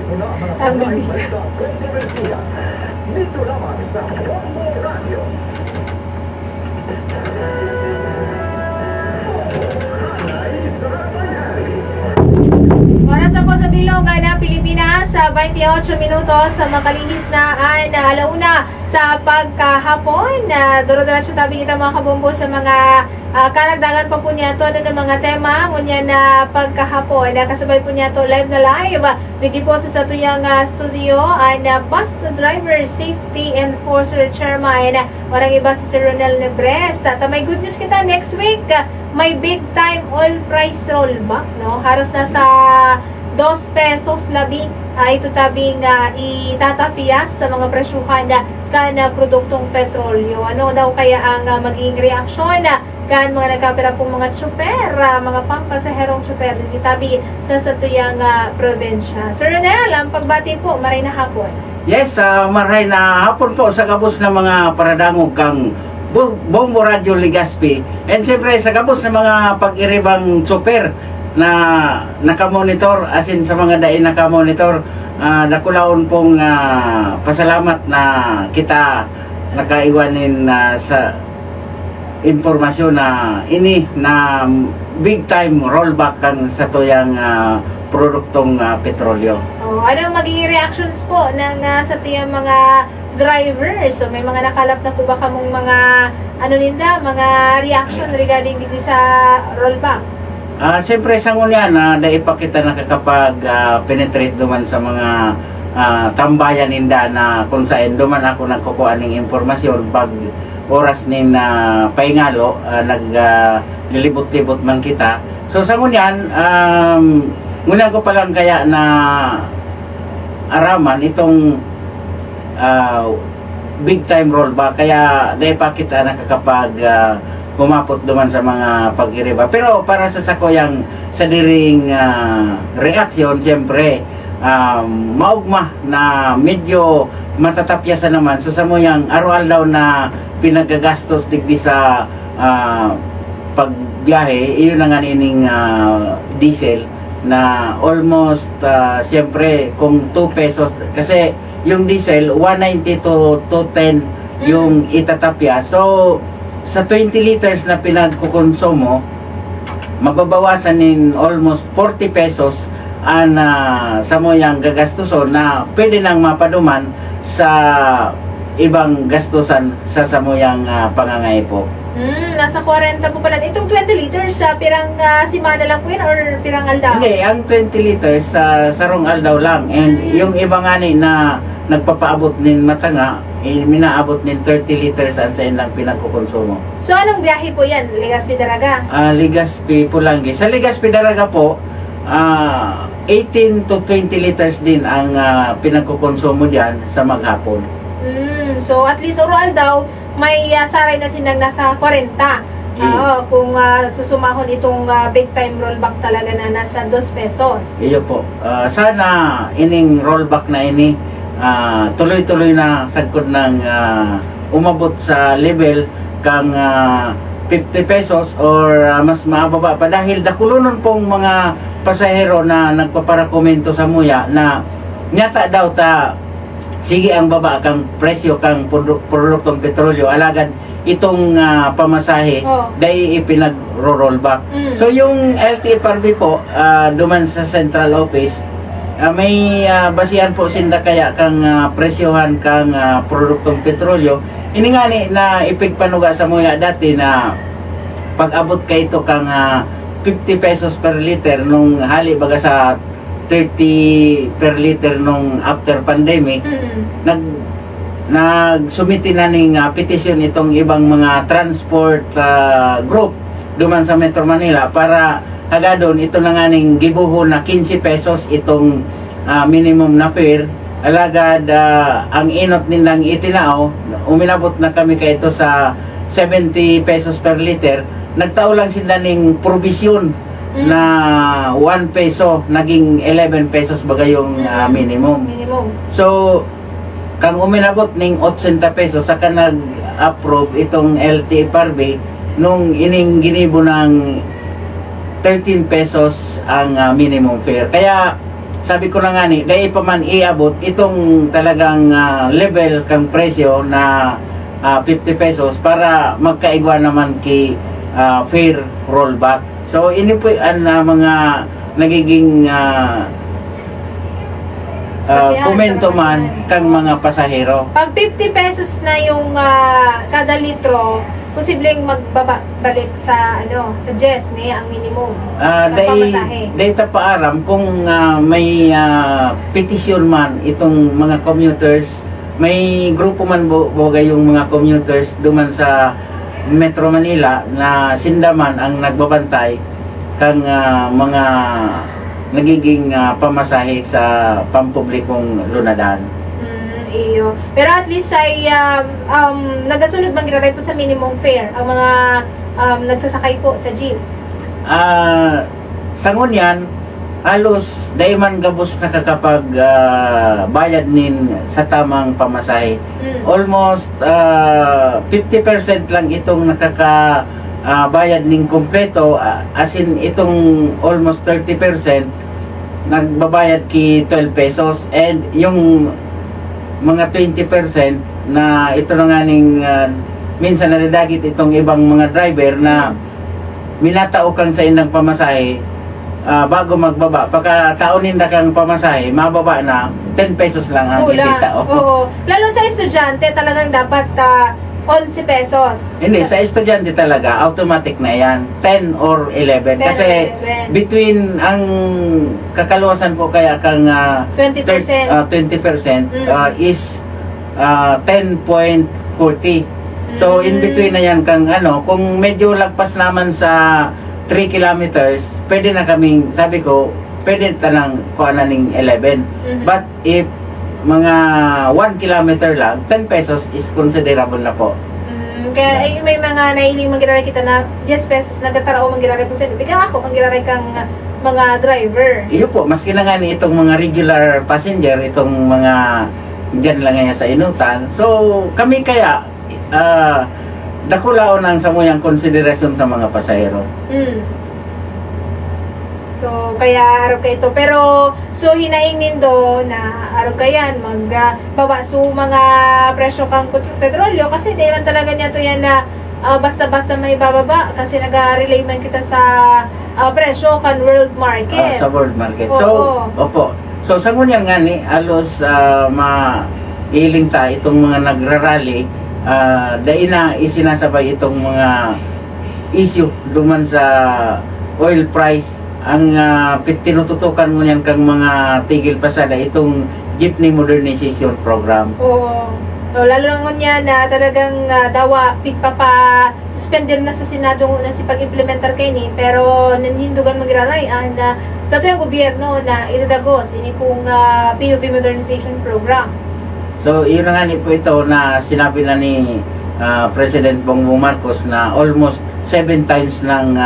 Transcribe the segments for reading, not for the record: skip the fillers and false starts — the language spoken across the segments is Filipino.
Ang bilis. Dito lamang sa Bombo Radio. Oras na po sa bilog na Pilipinas sa 28 minutos sa makalihis na alauna sa pagkahapon. Duro-diretso tabi kita mga kabombo sa mga karagdagan pa po niya to ng mga tema ngunya na pagkahapon. Kasabay po niya to live na live. Bigi po sa tuyang studio bus driver safety enforcer chairman. Walang iba si Sir Ronel Nebres. At may good news kita next week. May big time oil price rollback, no? Haros na sa 2 pesos labi ito tabing itatapiyas sa mga presyuhan na produktong petrolyo. Ano daw kaya ang magiging reaksyon kan mga nagkapira pong mga tsuper, mga pampasaherong tsuper itabi sa satuyang probinsya. Sir Ronel, ang pagbati po, maray na hapon. Yes, maray na hapon po sa kabus ng mga paradangog kang Bombo Radio Legazpi. And siyempre sa kabus ng mga pag-iribang tsuper na nakamonitor, as in sa mga dain nakamonitor, nakulaon pong pasalamat na kita nakaiwanin sa informasyon na ini na big time rollback kang sa tuyang produktong petrolyo. Anong magiging reactions po ng sa tuyang mga drivers? So may mga nakalap na po ba kamong mga mga reaction regarding dito sa rollback? Siyempre sa ngunyan, dahil pa kita nakakapag-penetrate duman sa mga tambayan ninda na kung saan duman ako nagkukuha ng informasyon pag oras nin paingalo, naglilibot-libot man kita. So sa ngunyan, ngunyan ko palang kaya na araman itong big time rollback, kaya dahil pa kita nakakapag kumapot duman sa mga pag-iriba. Pero para sa sakoyang sa diring reaksyon, siyempre maugma na medyo matatapyasan naman. So sa mo yung araw daw na pinagagastos digdi sa pagbiyahe, iyon na nga nining diesel na almost siyempre kung 2 pesos, kasi yung diesel 190 to 210 yung itatapya. So sa 20 liters na pinagkukonsumo, mababawasan in almost 40 pesos ang sa mo yung gagastuson na pwede nang mapaduman sa ibang gastusan sa samoyang pangangaipo. Nasa 40 po pala. Itong 20 liters sa pirang simana lang po yun or pirang aldaw? Hindi, ang 20 liters sa sarong aldaw lang. And yung iba nga ni na nagpapaabot nin matanga, minaabot nin 30 liters ang sa ilang pinagkukonsumo. So anong biyahe po yan? Legazpi Daraga? Legazpi Pulangi. Sa Legazpi Daraga po, 18 to 20 liters din ang pinagkukonsumo dyan sa maghapon. So at least oral daw, may saray na sinang nasa 40. Kung susumahon itong big time rollback talaga na nasa 2 pesos. Iyo po. Sana ining rollback na ini tuloy-tuloy na sagkod ng umabot sa level kang 50 pesos or mas maababa pa, dahil dakulunon pong mga pasahero na nagpaparakomento sa muya na nyata daw ta sige ang baba kang presyo kang produktong petrolyo, alagad itong pamasahe dahil ipinag-rollback. So yung LTFRB po duman sa central office, may basihan po sinda kaya kang presyohan kang produktong petrolyo. Ini nga ni na ipigpanuga sa muya dati na pag-abot kay ito kang 50 pesos per liter nung hali baga sa 30 per liter nung after pandemic. Nagsumiti na ning petition itong ibang mga transport group duman sa Metro Manila para hagadon ito na nga ning gibuho na 15 pesos itong minimum na fare. Alagad ang inot nilang itinao, uminabot na kami kay ito sa 70 pesos per liter. Nagtao lang sila ning provision na 1 peso, naging 11 pesos baga yung minimum. So kang uminabot ning 80 pesos saka nag-approve itong LTFRB nung ining ginibo ng 13 pesos ang minimum fare. Kaya sabi ko na nga ni, dahil pa man iabot itong talagang level kang presyo na 50 pesos para magkaigwa naman kay fair rollback. So ini po ang mga nagiging komento man kang mga pasahero. Pag 50 pesos na yung kada litro, posibleng magbabalik sa sa Jess ni ang minimum na pamasahe. Data pa aram kung may petisyon man itong mga commuters, may grupo man bogay yung mga commuters duman sa Metro Manila na sindaman ang nagbabantay kang mga nagiging pamasahe sa pampublikong lunadan. Iyo. Pero at least ay nagasunod man giraray po sa minimum fare ang mga nagsasakay po sa jeep. Sa ngunyan, halos dahil man gabos nakakapag bayad nin sa tamang pamasahe. Almost 50% lang itong bayad ning kompleto, as in itong almost 30% nagbabayad ki 12 pesos, and yung mga 20% na ito na nga ning minsan naridagit itong ibang mga driver na minatao kang sa indang pamasahe bago magbaba. Pagkataonin na kang pamasahe, mababa na 10 pesos lang ang ititao. Oo. Lalo sa estudyante talagang dapat 11 pesos. Hindi, sa estudyante talaga, automatic na yan. 10 or 11. 10 Kasi or 11. between ang kakaluwasan po kaya kang 20%. 20% is 10.40. So, in between na yan kang kung medyo lagpas naman sa 3 kilometers, pwede na kaming, sabi ko, pwede tanang kuha na ng 11. But if mga 1 kilometer lang, 10 pesos is considerable na po. Kaya ay, may mga nailing magiray kita na 10 pesos nagtataraw magiray po sa ito. Bigyan ako magiray kang mga driver. Iyo po, maski na nga ni itong mga regular passenger, itong mga dyan lang nga sa inutan. So, kami kaya, dakulao ng samuyang konsiderasyon sa mga pasahero. So, kaya araw kayo ito. Pero, so hinaingin do na araw kayan, magbaba so mga presyo kang petrolyo kasi di man talaga niya to yan na basta-basta may bababa kasi nag-relate man kita sa presyo kan world market. Sa world market. Oo. So, opo. So, sa ngunyan nga ni, alos mailing ta itong mga nagrarally, dahil na isinasabay itong mga issue duman sa oil price. Ang tinututukan mo yan kang mga tigil pasada itong Jeepney Modernization Program. Oo. So, lalo lang niya na talagang dawa suspender na sa Senado na si pag-implementar kay ni, pero nanhindugan magraray na sa tuyang gobyerno na idadagos ini pong PUV Modernization Program. So, yun na nga ni po ito na sinabi na ni President Bongbong Marcos na almost 7 times nang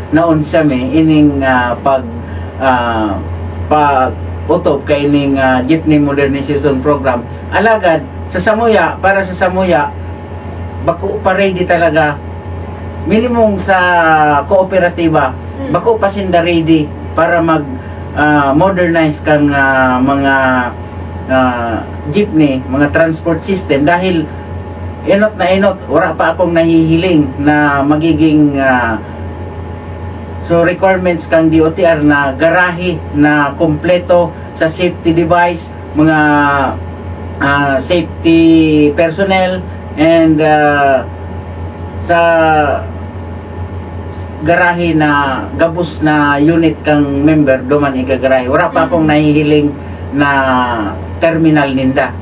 naon siya ining pag-utob kay ining Jeepney Modernization Program. Alagad, sa Samuya, para sa Samuya, bako pa ready talaga. Minimum sa kooperatiba, bako pa sinda ready para mag-modernize kang mga jeepney, mga transport system dahil inot na inot, wala pa akong nahihiling na magiging so requirements kang DOTR na garahe na kompleto sa safety device, mga safety personnel, and sa garahe na gabos na unit kang member duman igagarahe. Wala pa akong nahihiling na terminal ninda.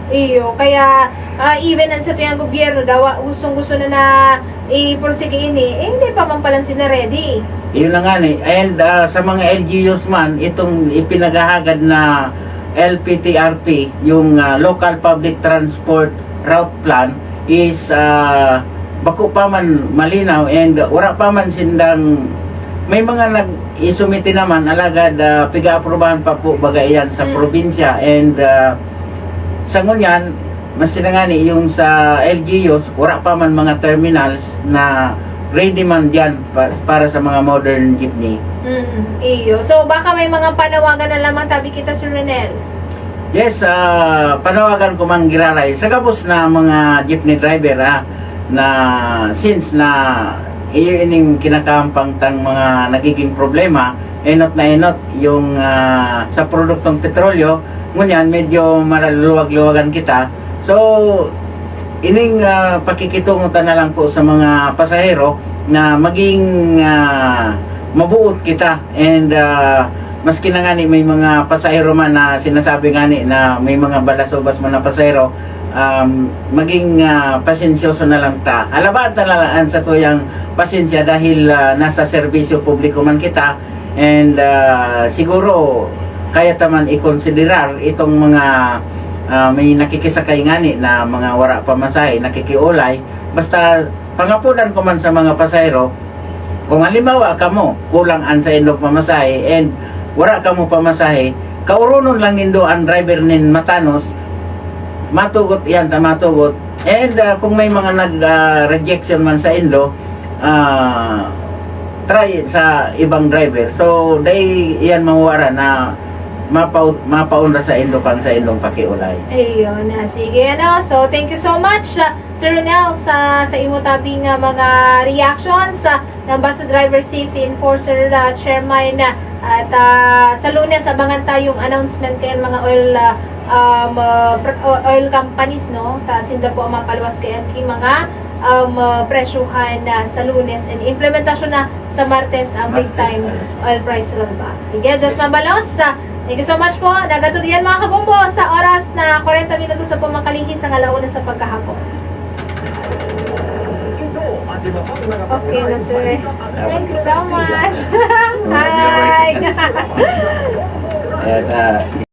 Iyo, kaya even ang sa tuyang gobyerno daw gustong-gusto na i-prosecute ini, hindi pa man palang sila ready. Yun na nga ni. And sa mga LGUs man, itong ipinagahagad na LPTRP, yung Local Public Transport Route Plan is bako pa man malinaw, and wala pa man sindang may mga nag-isumiti naman alagad piga-aprobahan pa po bagay yan sa probinsya, and sa ngunyan mas sinangani yung sa LGUs wala pa man mga terminals na ready man dyan para sa mga modern jeepney. Iyo. So, baka may mga panawagan na lamang tabi kita, Sir Renel. Yes, panawagan ko mang giraray sa gabos na mga jeepney driver na since na ining kinakampang tang mga nagiging problema, enot na enot yung sa produktong petrolyo, ngunyan medyo malaluwag-luwagan kita. So, ining pakikitungutan na lang po sa mga pasahero na maging mabuot kita, and maski na ngani may mga pasahero man na sinasabi ngani na may mga balasubas man na pasahero, maging pasensyoso na lang ta. Alabaan na lang sa tuyang pasensya dahil nasa serbisyo publiko man kita, and siguro kaya taman ikonsiderar itong mga may nakikisakay ngani na mga wara pamasahe, nakikiulay. Basta pangapunan ko man sa mga pasahero, kung halimbawa kamo kulang an sa indok pamasahe and wara kamo pamasahe, kaurunon lang nindo ang driver nin matanos, matugot yan ta matugot. And kung may mga nag-rejection man sa indo, try sa ibang driver. So, day yan mawara na mapaunra sa indo kang sa indong pakiulay. Ayun na. Sige, ano. So, thank you so much, Sir Renel, sa imo tabing mga reactions ng Bus Driver Safety Enforcer Chairman. At sa Lunes, abangan tayong announcement kayo mga oil companies, no? Sinda po ang mapaluwas kayo at mga presyuhan sa Lunes, and implementasyon na sa Martes ang big time oil price rollback. Sige, Diyos mabalos. Thank you so much po. Nagatuloyan mga kabombo sa oras na 40 minutos sa pumakalihis ang alauna sa pagkahapon. Okay na, sir. Thank you so much. Hi. And,